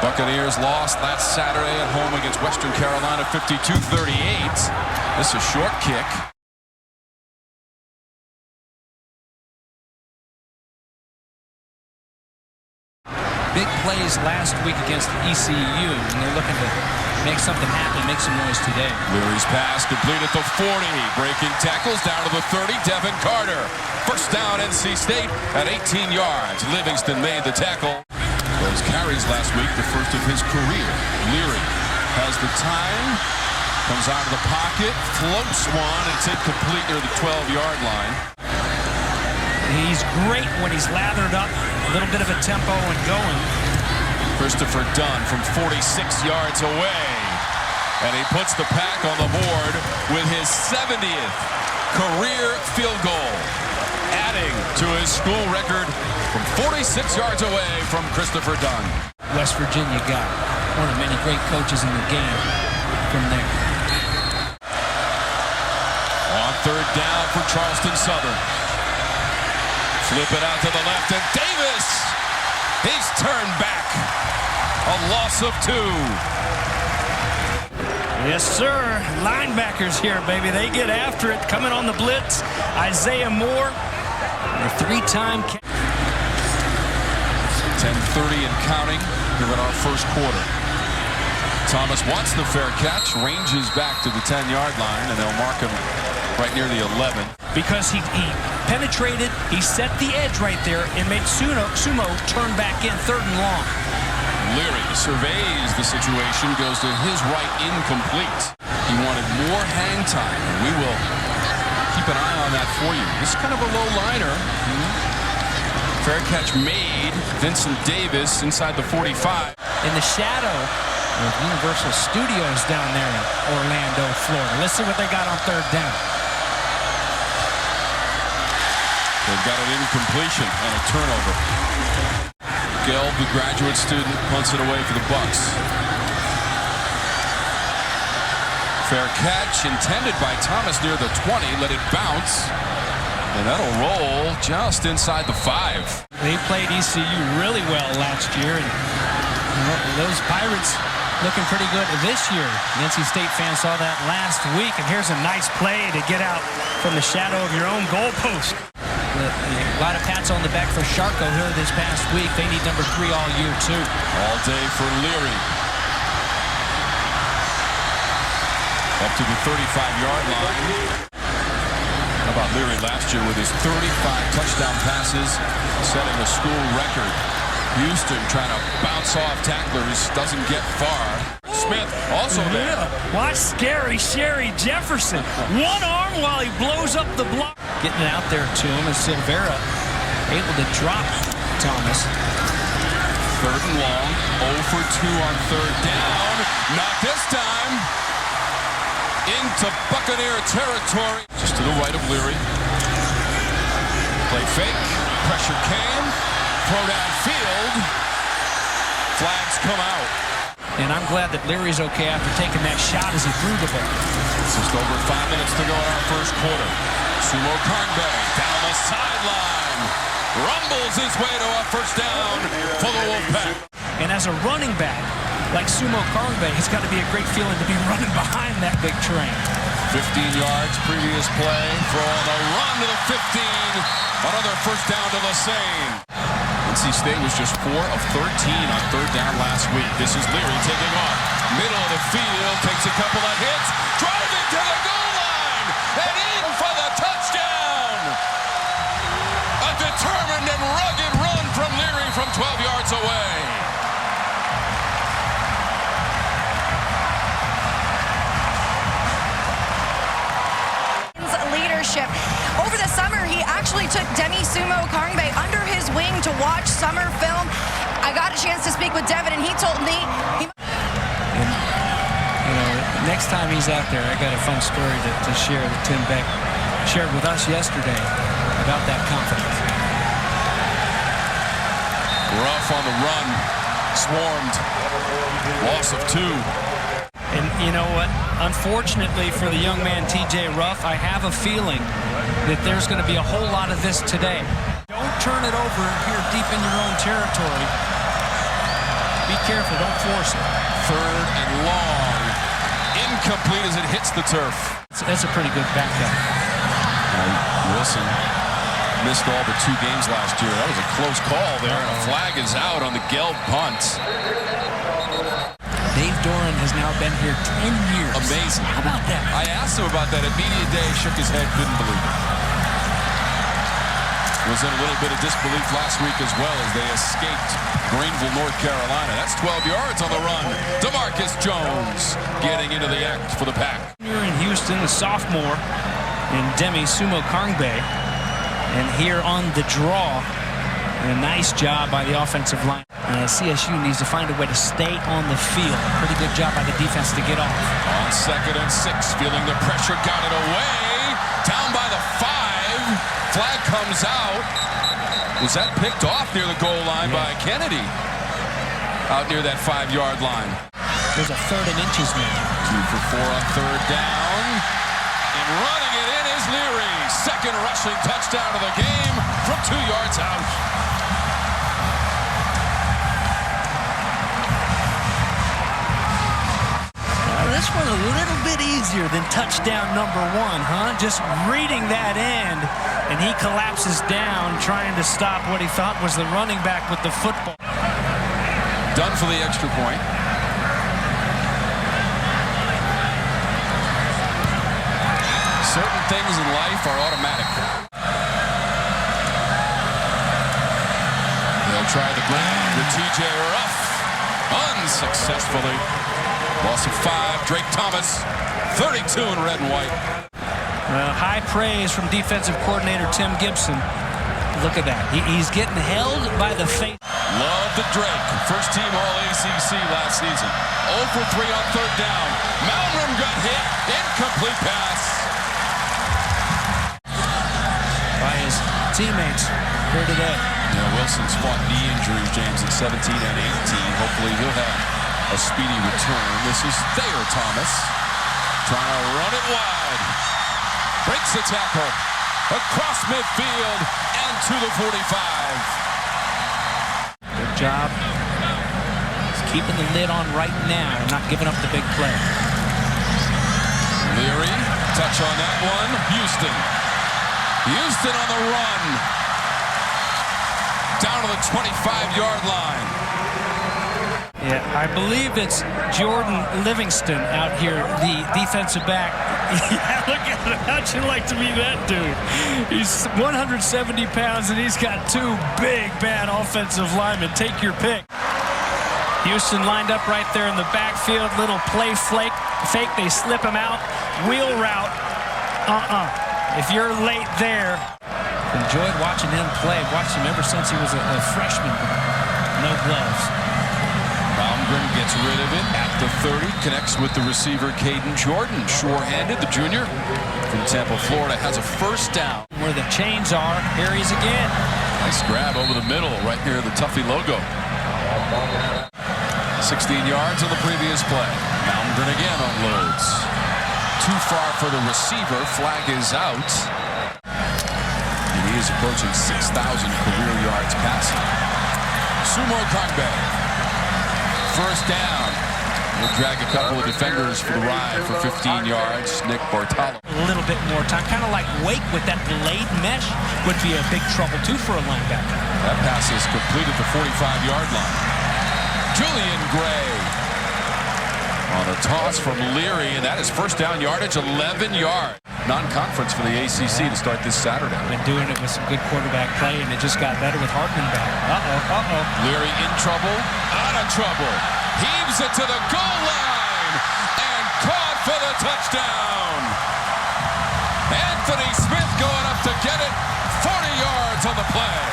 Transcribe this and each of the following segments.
Buccaneers lost last Saturday at home against Western Carolina 52-38. This is a short kick. Big plays last week against ECU, and they're looking to make something happen, make some noise today. Leary's pass complete at the 40. Breaking tackles down to the 30. Devin Carter. First down, NC State at 18 yards. Livingston made the tackle. Those carries last week, the first of his career. Leary has the time. Comes out of the pocket. Floats one. It's incomplete near the 12-yard line. He's great when he's lathered up. A little bit of a tempo and going. Christopher Dunn from 46 yards away. And he puts the Pack on the board with his 70th career field goal. Adding to his school record from 46 yards away from Christopher Dunn. West Virginia got one of many great coaches in the game from there. On third down for Charleston Southern. Flip it out to the left, and Davis! He's turned back. A loss of 2. Yes, sir. Linebackers here, baby. They get after it. Coming on the blitz. Isaiah Moore. A 3-time. 10:30 and counting here in our first quarter. Thomas wants the fair catch. Ranges back to the 10-yard line, and they'll mark him right near the 11. Because he penetrated, he set the edge right there and made Sumo turn back in 3rd and long. Leary surveys the situation, goes to his right, incomplete. He wanted more hang time, and we will keep an eye on that for you. This is kind of a low liner. Fair catch made. Vincent Davis inside the 45. In the shadow of Universal Studios down there in Orlando, Florida. Let's see what they got on 3rd down. They've got an incompletion and a turnover. Gelb, the graduate student, punts it away for the Bucks. Fair catch intended by Thomas near the 20. Let it bounce. And that'll roll just inside the 5. They played ECU really well last year. And those Pirates looking pretty good this year. The NC State fans saw that last week. And here's a nice play to get out from the shadow of your own goalpost. A lot of pats on the back for Sharko here this past week. They need number 3 all year, too. All day for Leary. Up to the 35-yard line. How about Leary last year with his 35 touchdown passes, setting a school record. Houston trying to bounce off tacklers, doesn't get far. Smith also there. Watch scary Sherry Jefferson. One arm while he blows up the block. Getting it out there to him, and Silvera able to drop Thomas. 3rd and long, 0 for 2 on 3rd down. Not this time. Into Buccaneer territory. Just to the right of Leary. Play fake. Pressure came. Throw downfield. Flags come out. And I'm glad that Leary's okay after taking that shot as he threw the ball. Just over 5 minutes to go in our first quarter. Sumo Karngbe down the sideline. Rumbles his way to a first down for the Wolfpack. And as a running back, like Sumo Karngbe, he's got to be a great feeling to be running behind that big train. 15 yards previous play. Throw on the run to the 15. Another first down to the same. NC State was just 4 of 13 on 3rd down last week. This is Leary taking off. Middle of the field. Takes a couple of hits. Driving to the goal line. And in for the touchdown. A determined and rugged run from Leary from 12 yards away. Leadership. Over the summer, he actually took Demi Sumo Karngbe under his wing to watch summer film. I got a chance to speak with Devin, and he told me... next time he's out there, I got a fun story to share that Tim Beck shared with us yesterday about that confidence. Ruff on the run. Swarmed. Loss of 2. And you know what? Unfortunately for the young man, T.J. Ruff, I have a feeling that there's going to be a whole lot of this today. Don't turn it over here deep in your own territory. be careful. Don't force it. 3rd and long. Incomplete as it hits the turf. That's a pretty good backup. Wilson missed all but 2 games last year. That was a close call there, and a flag is out on the Gelb punt. Dave Doran has now been here 10 years. Amazing. How about that? I asked him about that at media day, shook his head, couldn't believe it. Was in a little bit of disbelief last week as well as they escaped Greenville, North Carolina. That's 12 yards on the run. DeMarcus Jones getting into the act for the Pack. Here in Houston, a sophomore, and Demi Sumo Kangbe. And here on the draw, a nice job by the offensive line. CSU needs to find a way to stay on the field. Pretty good job by the defense to get off. On 2nd and 6, feeling the pressure, got it away. Down by the 5. Flag comes out. Was that picked off near the goal line by Kennedy? Out near that 5-yard line. There's a 3rd and inches now. 2 for 4 on 3rd down. And running it in is Leary. 2nd rushing touchdown of the game from 2 yards out. This one a little bit easier than touchdown number 1, huh? Just reading that end, and he collapses down trying to stop what he thought was the running back with the football. Done for the extra point. Certain things in life are automatic. They'll try the ground with TJ Ruff. Unsuccessfully. Loss of 5. Drake Thomas, 32 in red and white. High praise from defensive coordinator Tim Gibson. Look at that. He's getting held by the face. Love the Drake. First team All-ACC last season. 0 for 3 on 3rd down. Malmgren got hit. Incomplete pass. By his teammates here today. Wilson's fought knee injuries, James, in 17 and 18. Hopefully he'll have a speedy return. This is Thayer Thomas trying to run it wide. Breaks the tackle across midfield and to the 45. Good job. He's keeping the lid on right now and not giving up the big play. Leary, touch on that one. Houston on the run. Down to the 25-yard line. Yeah, I believe it's Jordan Livingston out here, the defensive back. Yeah, look at him. How'd you like to be that dude? He's 170 pounds, and he's got 2 big, bad offensive linemen. Take your pick. Houston lined up right there in the backfield. Little play fake. They slip him out. Wheel route. If you're late there. Enjoyed watching him play. Watched him ever since he was a freshman. No gloves. Malmgren gets rid of it at the 30. Connects with the receiver, Caden Jordan. Sure-handed, the junior from Tampa, Florida, has a 1st down. Where the chains are, here he is again. Nice grab over the middle, right near the Tuffy logo. 16 yards on the previous play. Malmgren again unloads. Too far for the receiver. Flag is out. And he is approaching 6,000 career yards passing. Sumo Kangbe. 1st down. He'll drag a couple of defenders for the ride for 15 yards. Nick Bartolo. A little bit more time. Kind of like Wake with that delayed mesh would be a big trouble, too, for a linebacker. That pass is completed the 45-yard line. Julian Gray on a toss from Leary, and that is 1st down yardage, 11 yards. Non-conference for the ACC to start this Saturday. Been doing it with some good quarterback play, and it just got better with Hartman back. Leary in trouble, out of trouble. Heaves it to the goal line, and caught for the touchdown. Anthony Smith going up to get it, 40 yards on the play.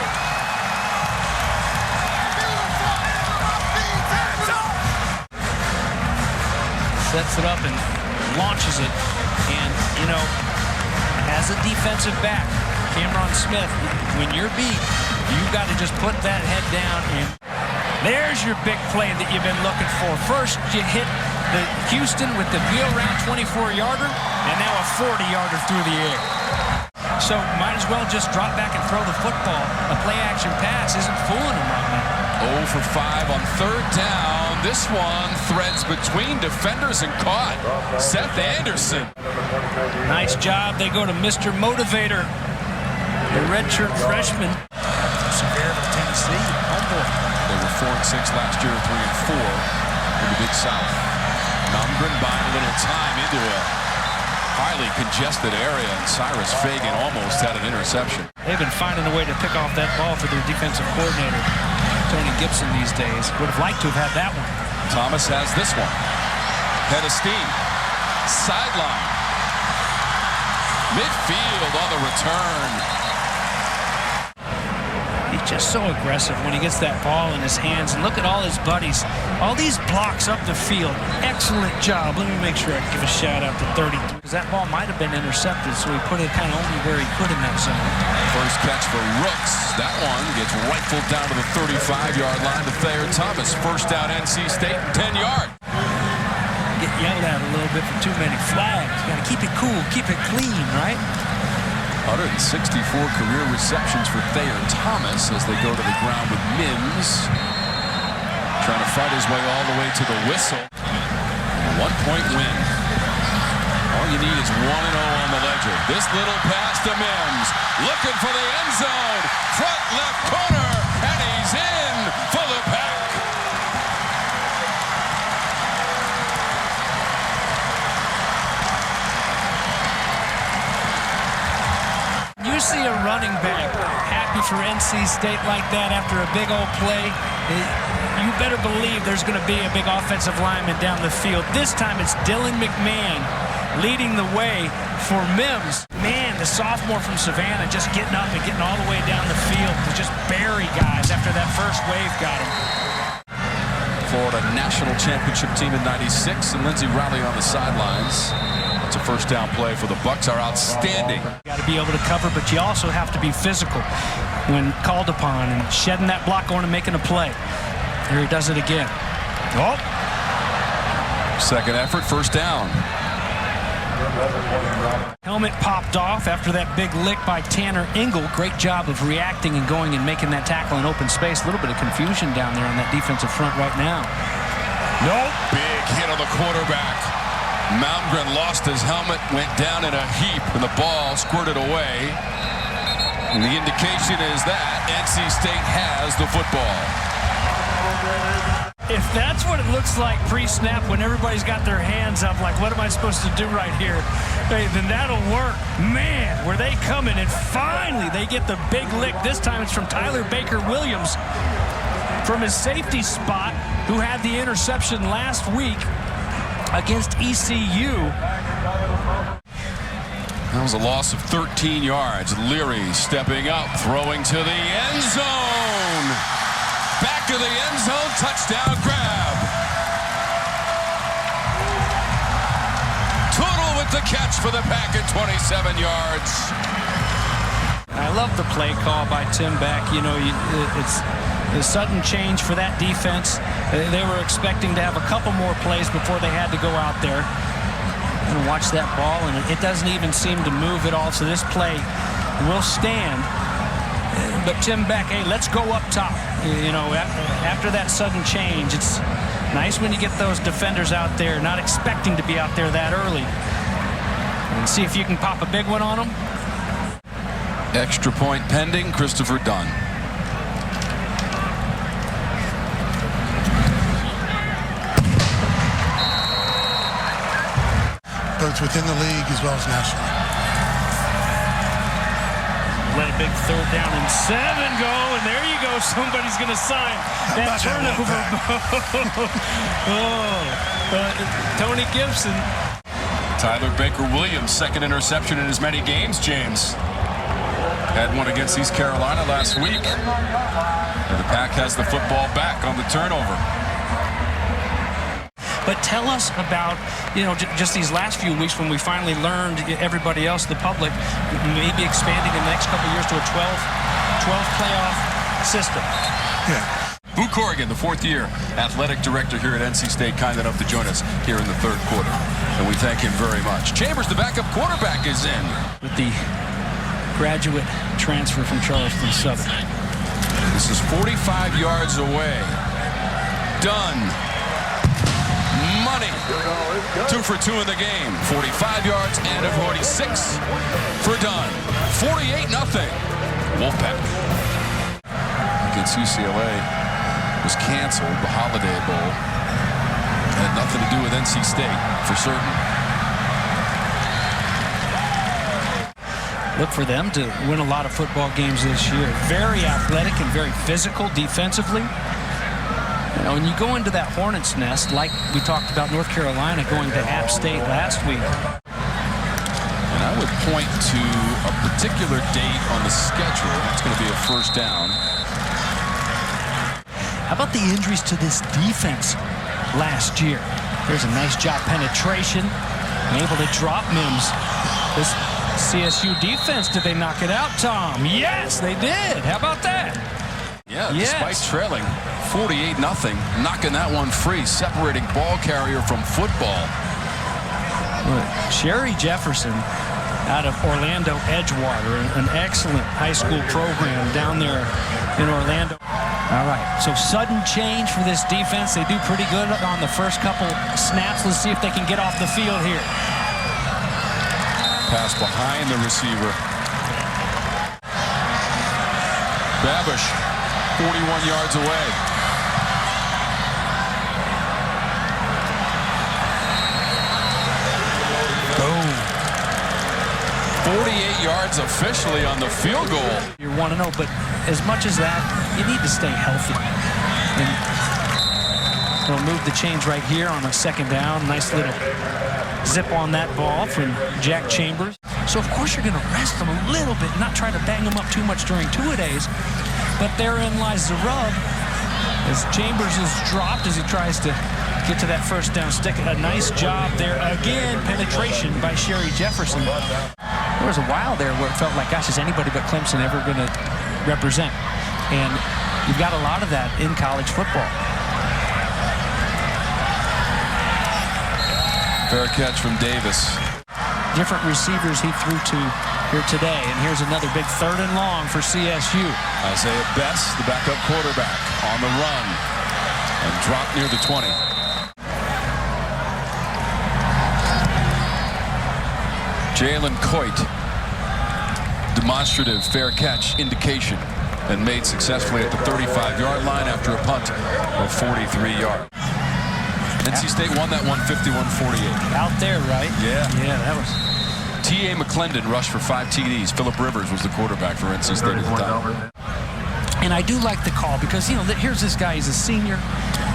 Sets it up and launches it. And, as a defensive back, Cameron Smith, when you're beat, you've got to just put that head down. And there's your big play that you've been looking for. First, you hit the Houston with the wheel route 24-yarder, and now a 40-yarder through the air. So might as well just drop back and throw the football. A play-action pass isn't fooling him right now. 0 for 5 on 3rd down. This one threads between defenders and caught. Seth Anderson. Nice job. They go to Mr. Motivator, the redshirt freshman. Severe of Tennessee. Homeboy. They were 4-6 last year, 3-4 in the Big South. Numgren buying a little time into a highly congested area, and Cyrus Fagan almost had an interception. They've been finding a way to pick off that ball for their defensive coordinator, Tony Gibson, these days. Would have liked to have had that one. Thomas has this one. Head of steam. Sideline. Midfield on the return. He's just so aggressive when he gets that ball in his hands. And look at all his buddies. All these blocks up the field. Excellent job. Let me make sure I give a shout out to 30. Because that ball might have been intercepted, so he put it kind of only where he could in that zone. First catch for Rooks. That one gets rifled down to the 35-yard line to Thayer Thomas. First down NC State, 10 yards. Get yelled at a little bit for too many flags. Got to keep it cool, keep it clean, right? 164 career receptions for Thayer Thomas as they go to the ground with Mims. Trying to fight his way all the way to the whistle. A 1-point win. All you need is 1-0 on the ledger. This little pass to Mims. Looking for the end zone. Front left corner. And he's in for the Pack. You see a running back happy for NC State like that after a big old play, you better believe there's going to be a big offensive lineman down the field. This time it's Dylan McMahon leading the way for Mims. Man, the sophomore from Savannah just getting up and getting all the way down the field to just bury guys after that first wave got him. Florida national championship team in '96, and Lindsey Riley on the sidelines. It's a first down play for the Bucks. Are outstanding. Got to be able to cover, but you also have to be physical when called upon and shedding that block on and making a play. Here he does it again. Oh. Second effort, first down. Helmet popped off after that big lick by Tanner Engel. Great job of reacting and going and making that tackle in open space. A little bit of confusion down there on that defensive front right now. Nope. Big hit on the quarterback. Malmgren lost his helmet, went down in a heap, and the ball squirted away. And the indication is that NC State has the football. If that's what it looks like pre-snap when everybody's got their hands up, like, what am I supposed to do right here? Hey, then that'll work. Man, were they coming, and finally they get the big lick. This time it's from Tyler Baker-Williams from his safety spot, who had the interception last week against ECU. That was a loss of 13 yards. Leary stepping up, throwing to the end zone. Back to the end zone, touchdown grab. Total with the catch for the Pack at 27 yards. I love the play call by Tim Beck. You know, it's a sudden change for that defense. They were expecting to have a couple more plays before they had to go out there and watch that ball, and it doesn't even seem to move at all. So this play will stand. But Tim Beck, hey, let's go up top. You know, after that sudden change, it's nice when you get those defenders out there not expecting to be out there that early. And see if you can pop a big one on them. Extra point pending, Christopher Dunn. Both within the league as well as nationally. Let a big 3rd down and 7 go, and there you go. Somebody's going to sign that turnover. Tony Gibson. Tyler Baker-Williams, second interception in as many games, James. Had one against East Carolina last week. And the Pack has the football back on the turnover. But tell us about, you know, just these last few weeks when we finally learned, everybody else, the public, maybe expanding in the next couple of years to a 12 playoff system. Yeah. Boo Corrigan, the 4th-year athletic director here at NC State, kind enough to join us here in the 3rd quarter. And we thank him very much. Chambers, the backup quarterback, is in. With the graduate transfer from Charleston Southern. This is 45 yards away. Done. Money. 2 for 2 in the game. 45 yards and a 46 for Dunn. 48-0. Wolfpack. Against UCLA was canceled. The Holiday Bowl had nothing to do with NC State for certain. Look for them to win a lot of football games this year. Very athletic and very physical defensively. You know, when you go into that hornet's nest, like we talked about North Carolina going to App State last week. And I would point to a particular date on the schedule. That's going to be a first down. How about the injuries to this defense last year? There's a nice job penetration, able to drop Mims. This CSU defense, did they knock it out, Tom? Yes, they did. How about that? Yeah, yes. Despite trailing 48-0, knocking that one free, separating ball carrier from football. Sherry Jefferson out of Orlando Edgewater, an excellent high school program down there in Orlando. All right, so sudden change for this defense. They do pretty good on the first couple snaps. Let's see if they can get off the field here. Pass behind the receiver. Babish, 41 yards away. Boom. 48 yards officially on the field goal. You want to know, but as much as that, you need to stay healthy. And they'll move the change right here on a second down. Nice little zip on that ball from Jack Chambers. So, of course, you're going to rest them a little bit, not try to bang them up too much during two-a-days. But therein lies the rub, as Chambers is dropped as he tries to get to that first down stick. A nice job there. Again, penetration by Sherry Jefferson. There was a while there where it felt like, gosh, is anybody but Clemson ever going to represent? And you've got a lot of that in college football. Fair catch from Davis. Different receivers he threw to here today. And here's another big 3rd and long for CSU. Isaiah Best, the backup quarterback, on the run and dropped near the 20. Jalen Coit, demonstrative fair catch indication, and made successfully at the 35-yard line after a punt of 43 yards. NC State won that one 51-48. Out there, right? Yeah. Yeah, that was. T.A. McClendon rushed for 5 TDs. Phillip Rivers was the quarterback for NC State at the time. And I do like the call because, you know, here's this guy. He's a senior.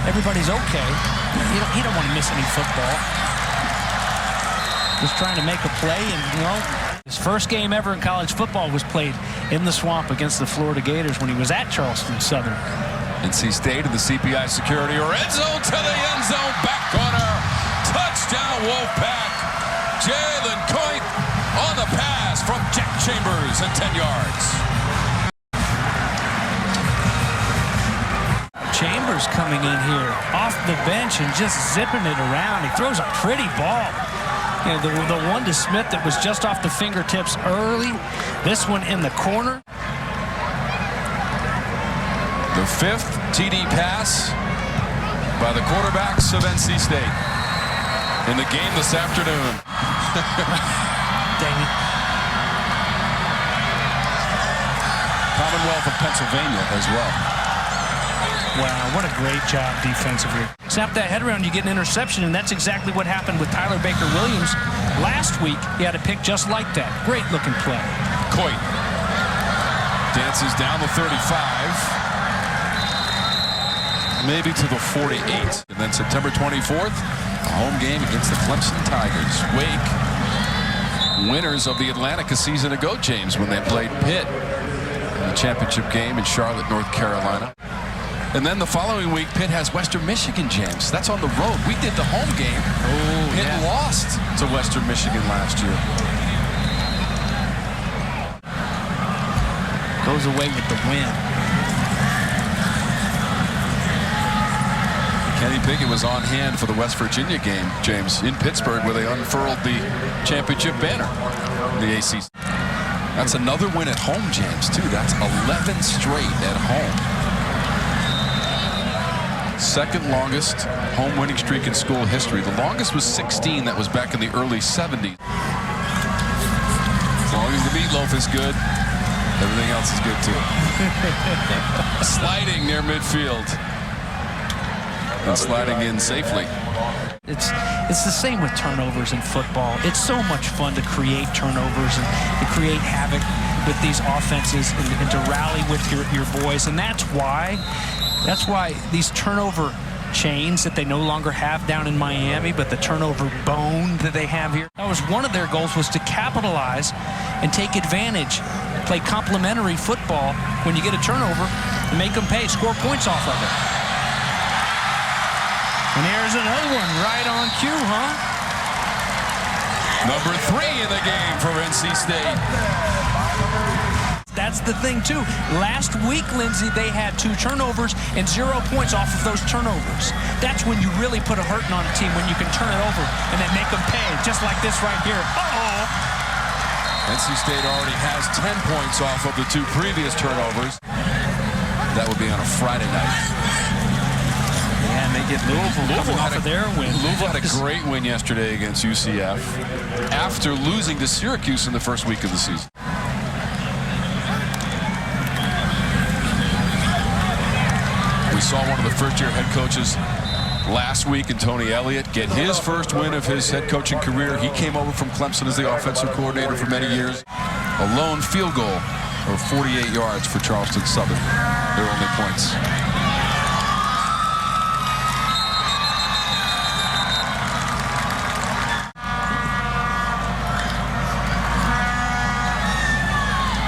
Everybody's okay. He don't want to miss any football. Just trying to make a play, and, you know, his first game ever in college football was played in the Swamp against the Florida Gators when he was at Charleston Southern. NC State and the CPI security are end zone to the end zone. Back corner. Touchdown Wolfpack. Jalen Coit on the pass from Jack Chambers at 10 yards. Chambers coming in here off the bench and just zipping it around. He throws a pretty ball. You know, the one to Smith that was just off the fingertips early. This one in the corner. The 5th TD pass by the quarterbacks of NC State in the game this afternoon. Dang it. Commonwealth of Pennsylvania as well. Wow, what a great job defensively. Snap that head around, you get an interception, and that's exactly what happened with Tyler Baker-Williams. Last week, he had a pick just like that. Great looking play. Coit dances down the 35. Maybe to the 48. And then September 24th, a home game against the Clemson Tigers. Wake, winners of the Atlantic a season ago, James, when they played Pitt in the championship game in Charlotte, North Carolina. And then the following week, Pitt has Western Michigan, James. That's on the road. We did the home game. Oh, Pitt lost to Western Michigan last year. Goes away with the win. Kenny Pickett was on hand for the West Virginia game, James, in Pittsburgh, where they unfurled the championship banner in the ACC. That's another win at home, James, too. That's 11 straight at home. Second longest home winning streak in school history. The longest was 16. That was back in the early 70s. As long as the meatloaf is good, everything else is good too. Sliding near midfield. And sliding in safely. It's the same with turnovers in football. It's so much fun to create turnovers and to create havoc with these offenses and to rally with your boys. And that's why these turnover chains that they no longer have down in Miami, but the turnover bone that they have here. That was one of their goals, was to capitalize and take advantage, play complementary football when you get a turnover and make them pay, score points off of it. And here's another one right on cue, huh? Number 3 in the game for NC State. That's the thing, too. Last week, Lindsay, they had 2 turnovers and 0 points off of those turnovers. That's when you really put a hurting on a team, when you can turn it over and then make them pay, just like this right here. NC State already has 10 points off of the 2 previous turnovers. That would be on a Friday night. Yeah, and they get Louisville coming off of their win. Louisville had a great win yesterday against UCF after losing to Syracuse in the first week of the season. We saw one of the first-year head coaches last week in Tony Elliott get his first win of his head coaching career. He came over from Clemson as the offensive coordinator for many years. A lone field goal of 48 yards for Charleston Southern. Their only points.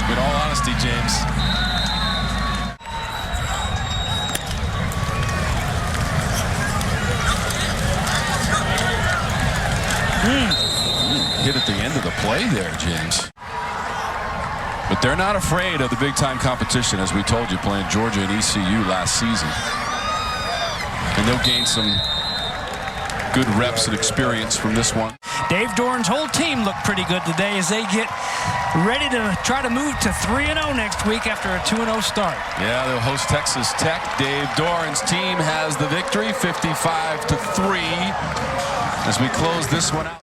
In all honesty, James, hit at the end of the play there, James. But they're not afraid of the big-time competition, as we told you, playing Georgia and ECU last season. And they'll gain some good reps and experience from this one. Dave Doran's whole team looked pretty good today as they get ready to try to move to 3-0 next week after a 2-0 start. Yeah, they'll host Texas Tech. Dave Doran's team has the victory, 55-3, as we close this one out.